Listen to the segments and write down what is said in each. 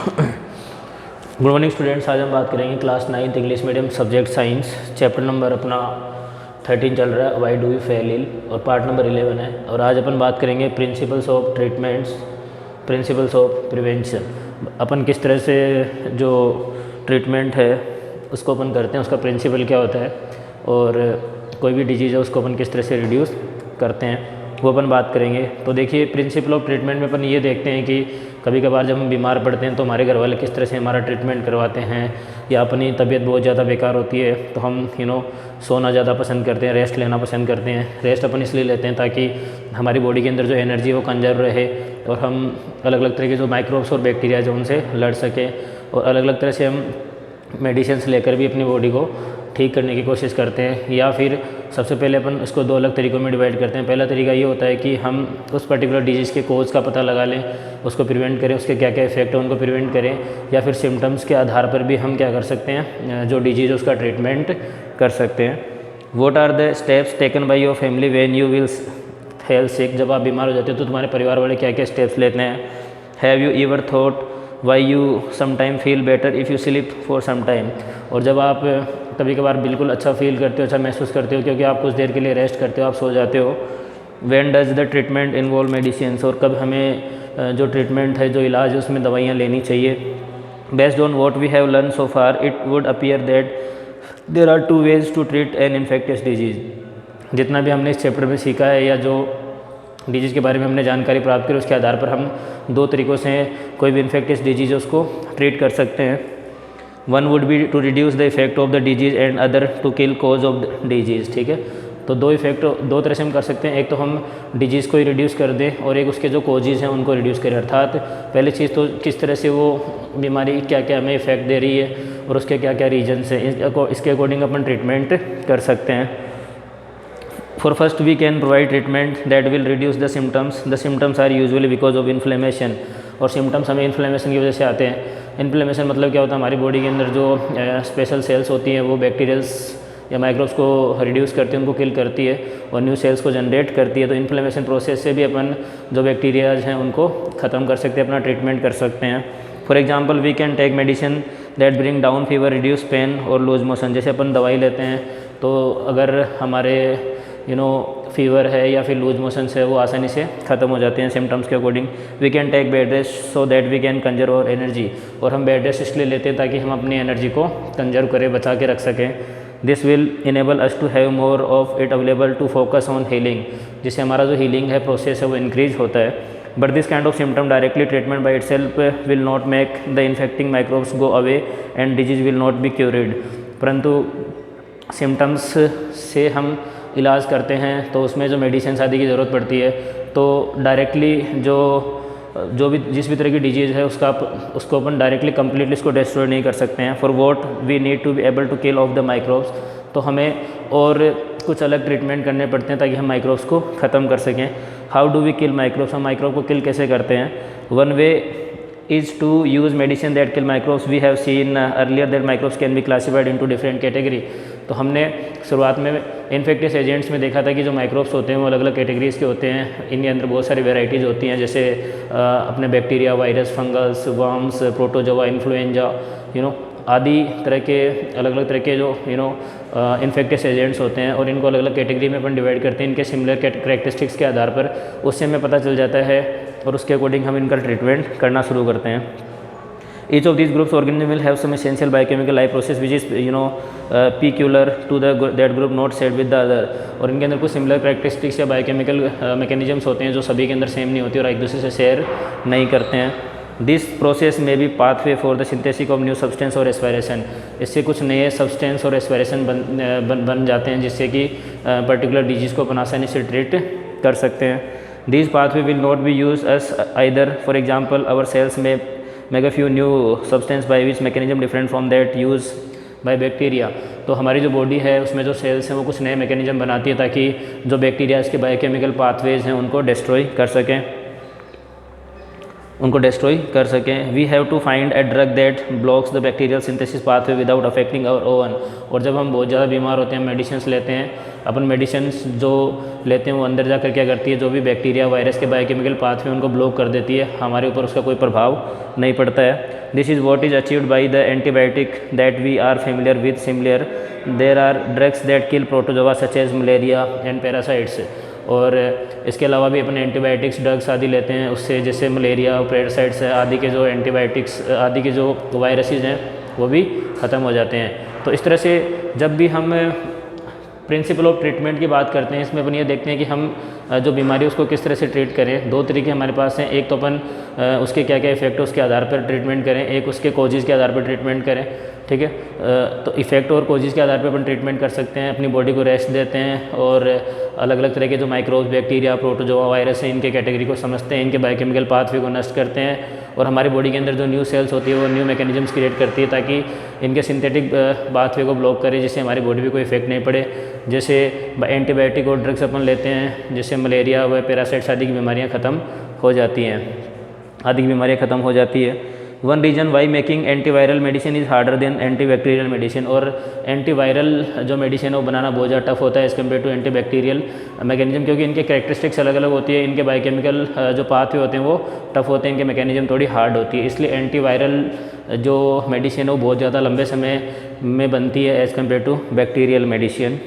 Good morning students. आज हम बात करेंगे class 9th English medium subject science, chapter number अपना 13 चल रहा है, why do you fall ill, और पार्ट नंबर 11 है। और आज अपन बात करेंगे principles of treatments, principles of prevention. अपन किस तरह से जो ट्रीटमेंट है उसको अपन करते हैं, उसका प्रिंसिपल क्या होता है, और कोई भी डिजीज़ है उसको अपन किस तरह से रिड्यूस करते हैं, वो अपन बात करेंगे। तो देखिए, प्रिंसिपल ऑफ ट्रीटमेंट में अपन ये देखते हैं कि कभी कभार जब हम बीमार पड़ते हैं तो हमारे घर वाले किस तरह से हमारा ट्रीटमेंट करवाते हैं, या अपनी तबीयत बहुत ज़्यादा बेकार होती है तो हम सोना ज़्यादा पसंद करते हैं, रेस्ट लेना पसंद करते हैं। रेस्ट अपन इसलिए लेते हैं ताकि हमारी बॉडी के अंदर जो एनर्जी है वो कंजर्व रहे, और हम अलग अलग तरह के जो माइक्रोब्स और बैक्टीरिया जो उनसे लड़ सकें, और अलग अलग तरह से हम मेडिसिन्स लेकर भी अपनी बॉडी को ठीक करने की कोशिश करते हैं। या फिर सबसे पहले अपन इसको दो अलग तरीक़ों में डिवाइड करते हैं। पहला तरीका ये होता है कि हम उस पर्टिकुलर डिजीज़ के कोज का पता लगा लें, उसको प्रिवेंट करें, उसके क्या क्या इफेक्ट है उनको प्रिवेंट करें, या फिर सिम्टम्स के आधार पर भी हम क्या कर सकते हैं, जो डिजीज़ है उसका ट्रीटमेंट कर सकते हैं। What are the steps taken by your family when you will fall sick. जब आप बीमार हो जाते हो तो तुम्हारे परिवार वाले क्या क्या स्टेप्स लेते हैं। Have you ever thought why you sometime feel better if you sleep for some time. और जब आप कभी कभार बिल्कुल अच्छा फील करते हो, अच्छा महसूस करते हो, क्योंकि आप कुछ देर के लिए रेस्ट करते हो, आप सो जाते हो। When does the treatment involve medicines. और कब हमें जो ट्रीटमेंट है, जो इलाज है, उसमें दवाइयाँ लेनी चाहिए। Based on what we have learn so far it would appear that there are 2 ways to treat an infectious disease. जितना भी हमने इस चैप्टर में सीखा है, या जो डिजीज़ के बारे में हमने जानकारी प्राप्त करी, उसके आधार पर हम 2 तरीक़ों से कोई भी इन्फेक्टियस डिजीज़ है उसको ट्रीट कर सकते हैं। One would be to reduce the effect of the disease and other to kill cause of the disease. ठीक है, तो 2 तरह से हम कर सकते हैं। एक तो हम डिजीज़ को ही रिड्यूस कर दें, और एक उसके जो कॉजेज़ हैं उनको रिड्यूस करें। अर्थात पहली चीज़ तो किस तरह से वो बीमारी क्या क्या हमें इफेक्ट दे रही है और उसके क्या क्या रीजन्स हैं, इसके अकॉर्डिंग अपन ट्रीटमेंट कर सकते हैं। For first we can provide treatment that will reduce the symptoms. The symptoms are usually because of inflammation. और सिम्टम्स हमें इन्फ्लेमेशन की वजह से आते हैं। इन्फ्लेमेशन मतलब क्या होता है, हमारी बॉडी के अंदर जो स्पेशल सेल्स होती हैं वो बैक्टीरियल्स या माइक्रोब्स को रिड्यूस करती है, उनको किल करती है और न्यू सेल्स को जनरेट करती है। तो इन्फ्लेमेशन प्रोसेस से भी अपन जो बैक्टीरियाज हैं उनको ख़त्म कर सकते हैं, अपना ट्रीटमेंट कर सकते हैं। For example we can take medicine that bring down fever, reduce pain और लूज मोशन। जैसे अपन दवाई लेते हैं तो अगर हमारे फीवर है या फिर लूज मोशंस है वो आसानी से ख़त्म हो जाते हैं सिम्टम्स के according. We can take bed rest so that we can conserve our energy. और हम बेड रेस्ट इसलिए लेते हैं ताकि हम अपनी एनर्जी को कंजर्व करें, बचा के रख सकें। This will enable us to have more of it available to focus on healing. जिससे हमारा जो हीलिंग है प्रोसेस है वो इंक्रीज होता है। But this kind of symptom directly treatment by itself will not make the infecting microbes go away and disease will not be cured. परंतु symptoms से हम इलाज करते हैं तो उसमें जो मेडिसिन आदि की ज़रूरत पड़ती है, तो डायरेक्टली जो भी जिस भी तरह की डिजीज़ है उसको अपन डायरेक्टली कम्प्लीटली इसको डिस्ट्रॉय नहीं कर सकते हैं। For what we need to be able to kill off the microbes. तो हमें और कुछ अलग ट्रीटमेंट करने पड़ते हैं ताकि हम माइक्रोब्स को ख़त्म कर सकें। How do we kill microbes. हम माइक्रोब को किल कैसे करते हैं। One way is to use medicine that kill microbes. We have seen earlier that microbes can be classified into different category. तो हमने शुरुआत में इन्फेक्टियस एजेंट्स में देखा था कि जो माइक्रोब्स होते हैं वो अलग अलग कैटेगरीज़ के होते हैं। इनके अंदर बहुत सारी वेराइटीज़ होती हैं, जैसे अपने bacteria, virus, fungus, worms, protozoa, influenza, आदि तरह के अलग अलग तरह के जो इन्फेक्टियस एजेंट्स होते हैं, और इनको अलग अलग कैटेगरी में अपन डिवाइड करते हैं इनके सिमिलर कैरेक्टरिस्टिक्स के आधार पर। उससे हमें पता चल जाता है और उसके अकॉर्डिंग हम इनका ट्रीटमेंट करना शुरू करते हैं। Each of this groups organism will have some essential biochemical life process which is peculiar to that group not set with the other. और इनके अंदर कुछ सिमिलर कैरेक्टरिस्टिक्स या बायोकेमिकल मैकेनिज्म्स होते हैं जो सभी के अंदर सेम नहीं होती और एक दूसरे से शेयर नहीं करते हैं। दिस प्रोसेस में be pathway for the synthesis of new substance और एस्पायरेशन। इससे कुछ नए सब्सटेंस और एस्पायरेशन बन जाते हैं, जिससे कि पर्टिकुलर डिजीज़ को अपन आसानी से ट्रीट कर सकते हैं। These pathway will not be used as either. For example, our cells may make a few new substance by which mechanism different from that used by bacteria. तो हमारी जो बॉडी है उसमें जो सेल्स हैं वो कुछ नए मैकेनिज्म बनाती है ताकि जो बैक्टीरिया के बायोकेमिकल पाथवेज हैं उनको डिस्ट्रॉय कर सकें। उनको डिस्ट्रॉय कर सकें। We have to find a drug that blocks the bacterial synthesis pathway without affecting our own. और जब हम बहुत ज़्यादा बीमार होते हैं, मेडिसिन लेते हैं, अपन मेडिसिन जो लेते हैं वो अंदर जाकर क्या करती है, जो भी बैक्टीरिया वायरस के बायोकेमिकल पाथवे उनको ब्लॉक कर देती है, हमारे ऊपर उसका कोई प्रभाव नहीं पड़ता है। This is what is achieved by the antibiotic that we are familiar with. Similar there are drugs that kill protozoa such as malaria and parasites. और इसके अलावा भी अपने एंटीबायोटिक्स ड्रग्स आदि लेते हैं उससे, जैसे मलेरिया और पैरासाइट्स आदि के जो एंटीबायोटिक्स आदि के जो वायरसेस हैं वो भी ख़त्म हो जाते हैं। तो इस तरह से जब भी हम प्रिंसिपल ऑफ ट्रीटमेंट की बात करते हैं, इसमें अपन ये देखते हैं कि हम जो बीमारी उसको किस तरह से ट्रीट करें। दो तरीके हमारे पास हैं, एक तो अपन उसके क्या क्या इफेक्ट है उसके आधार पर ट्रीटमेंट करें, एक उसके कोजेज़ के आधार पर ट्रीटमेंट करें, ठीक है। तो इफेक्ट और कोजेज़ के आधार पर अपन ट्रीटमेंट कर सकते हैं, अपनी बॉडी को रेस्ट देते हैं और अलग अलग तरह के जो माइक्रोब्स, बैक्टीरिया, प्रोटोजोआ वायरस हैं, इनके कैटेगरी को समझते हैं, इनके बायोकेमिकल पाथवे को नष्ट करते हैं और हमारी बॉडी के अंदर जो न्यू सेल्स होती है वो न्यू मैकेनिज्म्स क्रिएट करती है ताकि इनके सिंथेटिक पाथवे को ब्लॉक करे, जिससे हमारी बॉडी पे कोई इफेक्ट नहीं पड़े। जैसे एंटीबायोटिक और ड्रग्स अपन लेते हैं, जैसे मलेरिया व पैरासाइट्स आदि की बीमारियाँ ख़त्म हो जाती हैं, आदि की बीमारियाँ ख़त्म हो जाती है। One reason why making antiviral medicine is harder than antibacterial medicine. और एंटीवायरल जो मेडिसिन है वो बनाना बहुत ज़्यादा टफ होता है as compare to antibacterial mechanism, क्योंकि इनके कैरेक्टरिस्टिक्स अलग अलग होती है, इनके बायोकेमिकल जो पाथवे होते हैं वो टफ होते हैं, इनके मैकेनिज्म थोड़ी हार्ड होती है। इसलिए एंटीवायरल जो मेडिसिन है वो बहुत ज़्यादा लंबे समय में बनती है as compare to bacterial medicine.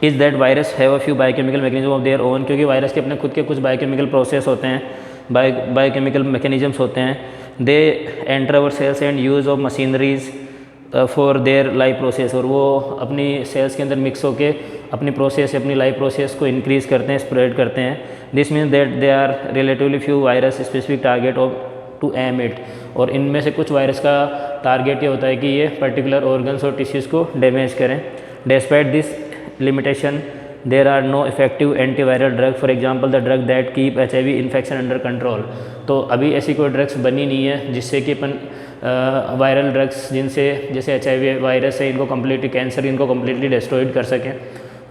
Is that virus have a few biochemical mechanism of their own, क्योंकि वायरस के अपने खुद के कुछ बायोकेमिकल प्रोसेस होते हैं, बायोकेमिकल मैकेनिज्म्स होते हैं। They enter our cells and use of machineries for their life process, और वो अपनी सेल्स के अंदर मिक्स होकर अपनी प्रोसेस, अपनी लाइफ प्रोसेस को इंक्रीज़ करते हैं, स्प्रेड करते हैं। This means that they are relatively few virus specific target of to aim it, और इनमें से कुछ वायरस का टारगेट ये होता है कि ये पर्टिकुलर ऑर्गन्स और टिश्यूज़ को डैमेज करें। Despite this limitation there are no effective antiviral drug, for example the drug that keep HIV infection under control। तो अभी ऐसी कोई ड्रग्स बनी नहीं है जिससे कि अपन वायरल ड्रग्स जिनसे जैसे HIV वायरस है इनको कम्प्लीटली, कैंसर इनको कम्प्लीटली डिस्ट्रॉयड कर सकें।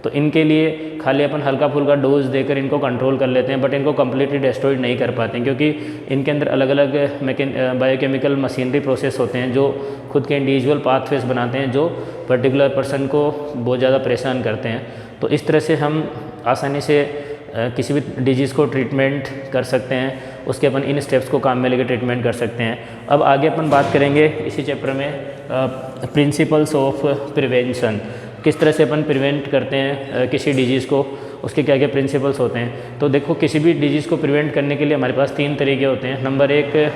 तो इनके लिए खाली अपन हल्का फुल्का डोज देकर इनको कंट्रोल कर लेते हैं, बट इनको कम्प्लीटली डिस्ट्रॉयड नहीं कर पाते हैं, क्योंकि इनके अंदर अलग अलग बायोकेमिकल मशीनरी प्रोसेस होते हैं जो खुद के इंडिविजुअल पाथवेज बनाते हैं जो पर्टिकुलर पर्सन को बहुत ज़्यादा परेशान करते हैं। तो इस तरह से हम आसानी से किसी भी डिजीज़ को ट्रीटमेंट कर सकते हैं, उसके अपन इन स्टेप्स को काम में लेकर ट्रीटमेंट कर सकते हैं। अब आगे अपन बात करेंगे इसी चैप्टर में प्रिंसिपल्स ऑफ प्रिवेंशन, किस तरह से अपन प्रिवेंट करते हैं किसी डिजीज़ को, उसके क्या क्या प्रिंसिपल्स होते हैं। तो देखो, किसी भी डिजीज़ को प्रिवेंट करने के लिए हमारे पास 3 तरीके होते हैं। नंबर 1,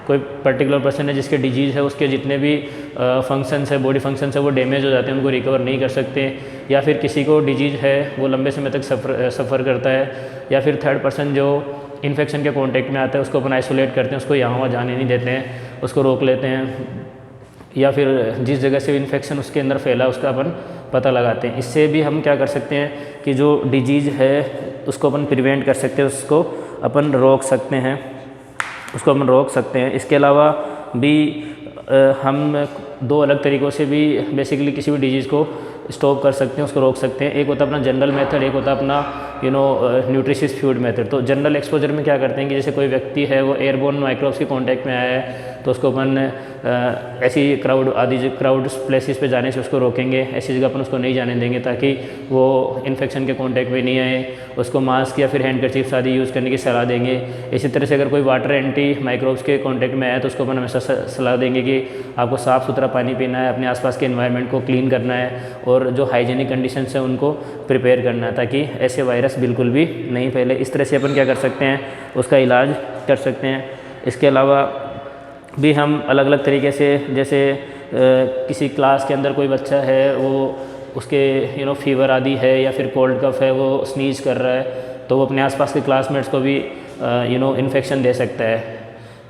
कोई पर्टिकुलर पर्सन है जिसके डिजीज़ है, उसके जितने भी फंक्शंस है, बॉडी फंक्शंस है वो डैमेज हो जाते हैं, उनको रिकवर नहीं कर सकते, या फिर किसी को डिजीज़ है वो लंबे समय तक सफ़र करता है, या फिर थर्ड पर्सन जो इन्फेक्शन के कॉन्टेक्ट में आता है उसको अपन आइसोलेट करते हैं, उसको यहाँ वहाँ जाने नहीं देते हैं, उसको रोक लेते हैं, या फिर जिस जगह से इन्फेक्शन उसके अंदर फैला उसका अपन पता लगाते हैं। इससे भी हम क्या कर सकते हैं कि जो डिजीज़ है उसको अपन प्रिवेंट कर सकते हैं, उसको अपन रोक सकते हैं, इसके अलावा भी हम 2 अलग तरीक़ों से भी बेसिकली किसी भी डिजीज़ को स्टॉप कर सकते हैं, उसको रोक सकते हैं। एक होता है अपना जनरल मेथड, एक होता है अपना न्यूट्रिशियस फूड मेथड। तो जनरल एक्सपोजर में क्या करते हैं कि जैसे कोई व्यक्ति है वो एयरबोर्न माइक्रोब्स के कांटेक्ट में आया है तो उसको अपन ऐसी क्राउड प्लेसेस पे जाने से उसको रोकेंगे, ऐसी जगह अपन उसको नहीं जाने देंगे ताकि वो इन्फेक्शन के कांटेक्ट में नहीं आए, उसको मास्क या फिर हैंडकरचीफ्स आदि यूज़ करने की सलाह देंगे। इसी तरह से अगर कोई वाटर एंटी माइक्रोब्स के कांटेक्ट में आया तो उसको अपन हमेशा सलाह देंगे कि आपको साफ़ सुथरा पानी पीना है, अपने आसपास के एनवायरनमेंट को क्लीन करना है और जो हाइजीनिक कंडीशंस हैं उनको प्रिपेयर करना है ताकि ऐसे वायरस बिल्कुल भी नहीं फैले। इस तरह से अपन क्या कर सकते हैं, उसका इलाज कर सकते हैं। इसके अलावा भी हम अलग अलग तरीके से, जैसे किसी क्लास के अंदर कोई बच्चा है वो उसके फीवर आदि है या फिर कोल्ड कफ है, वो स्नीज कर रहा है तो वो अपने आसपास के क्लासमेट्स को भी इन्फेक्शन दे सकता है,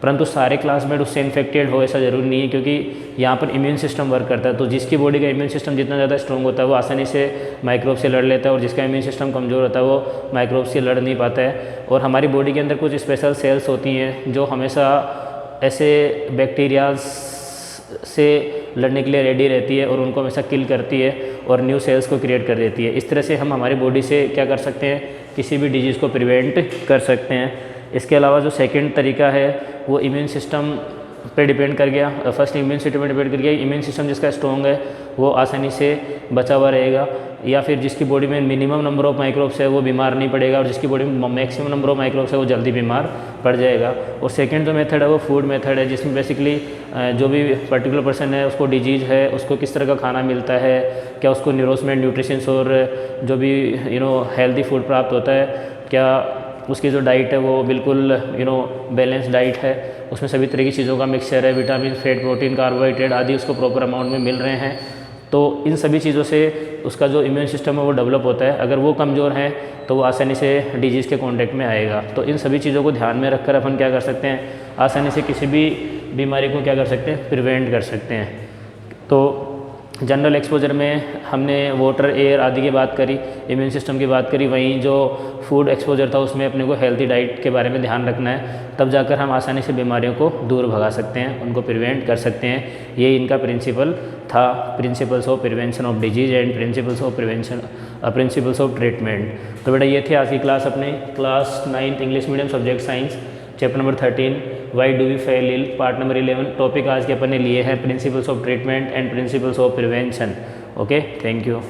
परंतु सारे क्लासमेट उससे इन्फेक्टेड हो ऐसा ज़रूरी नहीं है, क्योंकि यहाँ पर इम्यून सिस्टम वर्क करता है। तो जिसकी बॉडी का इम्यून सिस्टम जितना ज़्यादा स्ट्रॉन्ग होता है वो आसानी से माइक्रोब से लड़ लेता है, और जिसका इम्यून सिस्टम कमज़ोर होता है वो माइक्रोब से लड़ नहीं पाता है। और हमारी बॉडी के अंदर कुछ स्पेशल सेल्स होती हैं जो हमेशा ऐसे बैक्टीरियाज से लड़ने के लिए रेडी रहती है और उनको हमेशा किल करती है और न्यू सेल्स को क्रिएट कर देती है। इस तरह से हम हमारी बॉडी से क्या कर सकते हैं, किसी भी डिजीज़ को प्रिवेंट कर सकते हैं। इसके अलावा जो सेकंड तरीका है वो इम्यून सिस्टम पे डिपेंड कर गया। फर्स्ट इम्यून सिस्टम पे डिपेंड कर गया। इम्यून सिस्टम जिसका स्ट्रॉन्ग है वो आसानी से बचा हुआ रहेगा, या फिर जिसकी बॉडी में मिनिमम नंबर ऑफ माइक्रोब्स है वो बीमार नहीं पड़ेगा, और जिसकी बॉडी में मैक्सिमम नंबर ऑफ माइक्रोब्स है वो जल्दी बीमार पड़ जाएगा। और सेकंड जो मेथड है वो फूड मेथड है, जिसमें बेसिकली जो भी पर्टिकुलर पर्सन है उसको डिजीज़ है, उसको किस तरह का खाना मिलता है, क्या उसको न्यूरोसमेंट न्यूट्रिशंस और जो भी हेल्दी फूड प्राप्त होता है, क्या उसकी जो डाइट है वो बिल्कुल बैलेंस डाइट है, उसमें सभी तरह की चीज़ों का मिक्सचर है, विटामिन, फैट, प्रोटीन, कार्बोहाइड्रेट आदि उसको प्रॉपर अमाउंट में मिल रहे हैं। तो इन सभी चीज़ों से उसका जो इम्यून सिस्टम है वो डेवलप होता है। अगर वो कमज़ोर है तो वो आसानी से डिजीज़ के कांटेक्ट में आएगा। तो इन सभी चीज़ों को ध्यान में रखकर अपन क्या कर सकते हैं, आसानी से किसी भी बीमारी को क्या कर सकते हैं, प्रिवेंट कर सकते हैं। तो जनरल एक्सपोजर में हमने वाटर, एयर आदि की बात करी, इम्यून सिस्टम की बात करी। वहीं जो फूड एक्सपोजर था उसमें अपने को हेल्थी डाइट के बारे में ध्यान रखना है, तब जाकर हम आसानी से बीमारियों को दूर भगा सकते हैं, उनको प्रिवेंट कर सकते हैं। ये इनका प्रिंसिपल था, principles of prevention of disease and principles of treatment. तो बेटा ये थी आज की क्लास, अपने class 9th English medium subject science, chapter number 13 why do we fall ill, part number 11। Topic आज के अपन ने लिए हैं principles of treatment and principles of prevention. Okay, thank you.